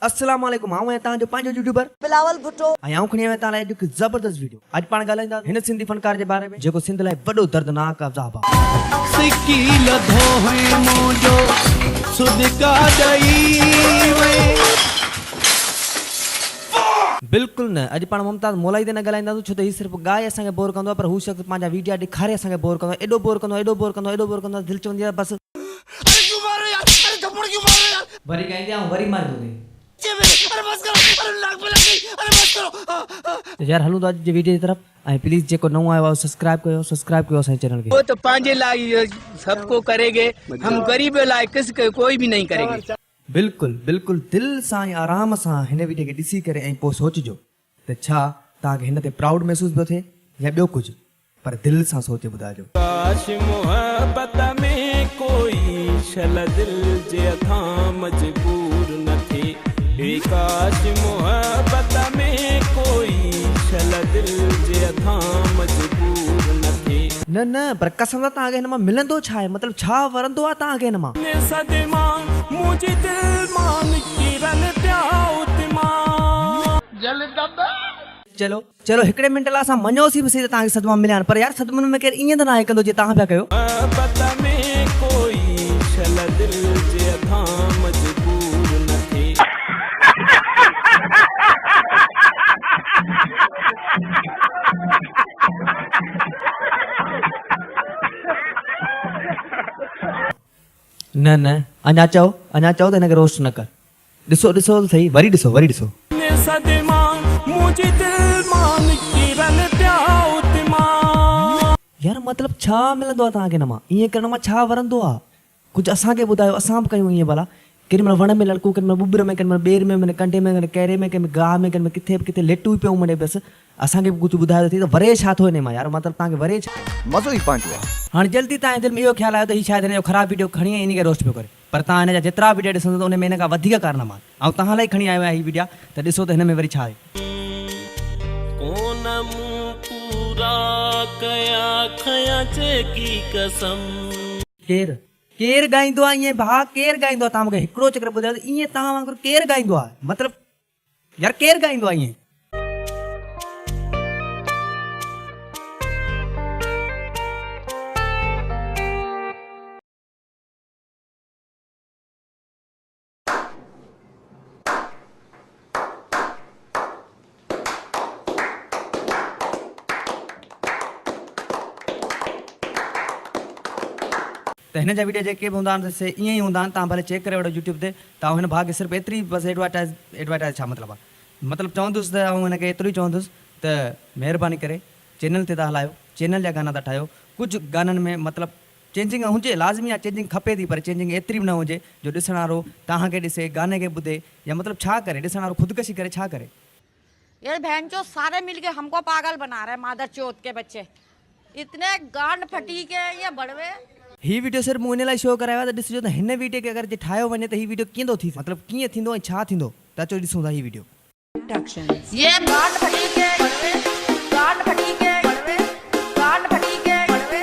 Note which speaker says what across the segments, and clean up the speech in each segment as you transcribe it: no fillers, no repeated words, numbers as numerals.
Speaker 1: अस्सलाम वालेकुम आऊं है तांजो पांजो यूट्यूबर
Speaker 2: बिलावल भुट्टो
Speaker 1: आऊं खणी में ताला एक जबरदस्त वीडियो आज पाण गालाइंदा हिन सिंधी फनकार जे बारे में जेको सिंध लाइ वडो दर्दनाक अज़ाब आहे
Speaker 3: सिकी लधो है मोजो सुदका दई वे
Speaker 1: बिल्कुल न अज पाण मुमताज मोलाई दे न गालाइंदा छो त ही सिर्फ गाय असा के बोर कंदो पर हु शख्स पांजा वीडियो दिखारे असा के बोर कंदो एडो बोर कंदो दिल चवंदी आहे बस
Speaker 3: अरे क्यों मार रहे यार अरे थप्पड़ क्यों मार रहे यार
Speaker 1: वरी कहंदे आऊं वरी मार दूंगी
Speaker 3: अरे बस करो अरे नाक पे लग गई अरे बस करो
Speaker 1: यार हलूं तो आज जे वीडियो की तरफ आई प्लीज जेको नओ आयो सब्सक्राइब कयो असां चैनल के
Speaker 4: वो तो पांजे लाई सबको करेंगे हम गरीब लाई किस कोई भी नहीं करेंगे।
Speaker 1: बिल्कुल बिल्कुल दिल सां ऐं आराम सां हिन वीडियो खे ॾिसी करे ऐं पोइ सोचिजो त छा तव्हांखे हिन ते प्राउड महसूस पियो थिए या ॿियो कुझु पर दिल सां सोचे ॿुधाइजो।
Speaker 5: काश मोहब्बत में कोई शल दिल जे अथा मजबूर न थे काश मोहब्बत में कोई शल दिल जे अथा मजबूर न थे
Speaker 1: न पर कसम सां तव्हांखे हिन मां मिलंदो छा आहे मतिलबु छा वरंदो आहे तव्हांखे हिन मां
Speaker 5: सदमा मुझे दिल मान किरन प्या उतमा जल दब
Speaker 1: चलो चलो हिकिड़े मिंट लाइ असां मञोसीं बि सही त तव्हांखे सदमा मिलिया आहिनि पर यार सदमनि में केरु ईअं त न आहे कंदो जीअं तव्हां पिया कयो।
Speaker 5: मोहब्बत में कोई शल दिल जे अथा मजबूर न थे
Speaker 1: न अञा चओ त हिनखे रोस्ट न कर ॾिसो त सही वरी ॾिसो
Speaker 5: सदमा मुझे दिल मान किरन प्या उतमा
Speaker 1: यार मतिलबु छा मिलंदो आहे तव्हांखे हिन मां ईअं करण मां छा वरंदो आहे कुझु असांखे ॿुधायो असां बि कयूं ईअं भला केॾी महिल वण में लड़कूं केॾी महिल ॿुॿर में केॾी महिल ॿेर में कंडे में कैरे में कंहिं गाह में कंहिं किथे बि किथे लेटूं पियूं मॾे बसि असांखे बि कुझु ॿुधायो थी त वरे छा थो हिन मां यार मतिलबु तव्हांखे वरे छा
Speaker 6: मज़ो ई पंहिंजो आहे।
Speaker 1: हाणे जल्दी तव्हांजे दिलि में इहो ख़्यालु आयो त हीउ शायदि हिन जो ख़राबु वीडियो खणी इन खे रोस्ट पियो करे पर तव्हां हिन जा जेतिरा वीडियो ॾिसंदो त उन में हिन खां वधीक कारनामा ऐं तव्हां लाइ खणी आयो आहे हीअ वीडियो त ॾिसो त हिन में वरी छा आहे।
Speaker 5: कोन मूं पूरा कया खया चेकी कसम
Speaker 1: केरु ॻाईंदो आहे ईअं भाउ केरु ॻाईंदो आहे तव्हां मूंखे हिकिड़ो चक्कर ॿुधायो त ईअं तव्हां वांगुरु केरु ॻाईंदो आहे मतिलबु यार केरु ॻाईंदो आहे ईअं त हिन जा वीडियो जेके बि हूंदा आहिनि से ईअं ई हूंदा आहिनि तव्हां भले चेक करे वठो यूट्यूब ते तव्हां हिन भाउ खे सिर्फ़ु एतिरी बसि एडवर्टाइज़ छा मतिलबु आहे मतिलबु चवंदुसि त ऐं हिनखे एतिरो ई चवंदुसि त महिरबानी करे चैनल ते था हलायो चैनल जा गाना था ठाहियो कुझु गाननि में मतिलबु चेंजिंग हुजे लाज़मी आहे चेंजिंग खपे थी पर चेंजिंग एतिरी बि न हुजे जो ॾिसण वारो तव्हांखे ॾिसे गाने खे ॿुधे या मतिलबु छा करे ॾिसण वारो ख़ुदकशी करे छा करे।
Speaker 2: ये बहनचोद सारे मिलके हमको पागल बना रहे हैं मादर चोद के बच्चे इतने गांड फटी के ये बड़वे
Speaker 1: ही वीडियो सिर्फ़ु मूं इन लाइ शो करायो आहे त ॾिसजो त हिन वीडियो खे अगरि जे ठाहियो वञे त ही वीडियो कीअं थी मतिलबु कीअं थींदो ऐं छा थींदो त अचो ॾिसूं था ही वीडियो।
Speaker 2: ये गांड फटी के बड़वे गांड फटी के बड़वे गांड फटी के बड़वे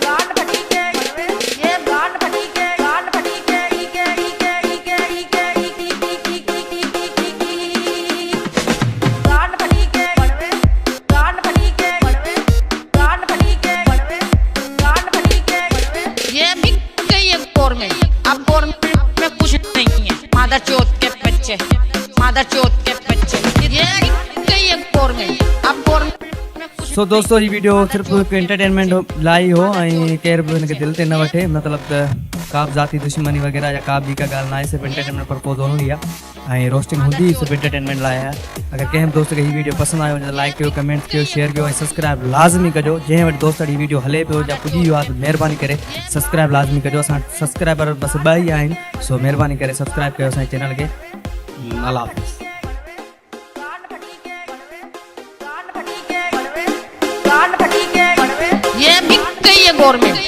Speaker 2: गांड फटी के बड़वे ये गांड फटी के गांड फटी के ईके गांड फटी के बड़वे गांड फटी के बड़वे गांड फटी के बड़वे गांड फटी के बड़वे ये बिक गई है गवर्नमेंट अब गवर्नमेंट में कुछ नहीं है मादर चोद के बच्चे मादर चोद के बच्चे ये गई है गवर्नमेंट अब गवर्नमेंट में कुछ
Speaker 1: सो दोस्तों ही वीडियो सिर्फ़ु हिकु एंटरटेनमेंट लाइ हो ऐं केर बि हिनखे दिलि ते न वठे मतिलबु त का बि ज़ाती दुश्मनी वग़ैरह या का बि का ॻाल्हि न आहे सिर्फ़ु एंटरटेनमेंट पर्पज़ हूंदी आहे ऐं रोस्टिंग हूंदी सिर्फ़ु एंटरटेनमेंट लाइ आहे। अगरि कंहिं बि दोस्त खे हीअ वीडियो पसंदि आयो त लाइक कयो कमेंट कयो शेयर कयो ऐं सब्सक्राइब लाज़मी कजो जंहिं वटि दोस्त हीअ वीडियो हले पियो या पुॼी वियो आहे त महिरबानी करे सब्सक्राइब लाज़मी कजो असां सब्सक्राइबर बसि 2 ई आहिनि सो महिरबानी करे सब्सक्राइब कयो असांजे चैनल खे। अल्लाह हाफ़िज़।
Speaker 2: गांड फटी के बड़वे गांड फटी के बड़वे गांड फटी के बड़वे ये बिक गई है गवर्नमेंट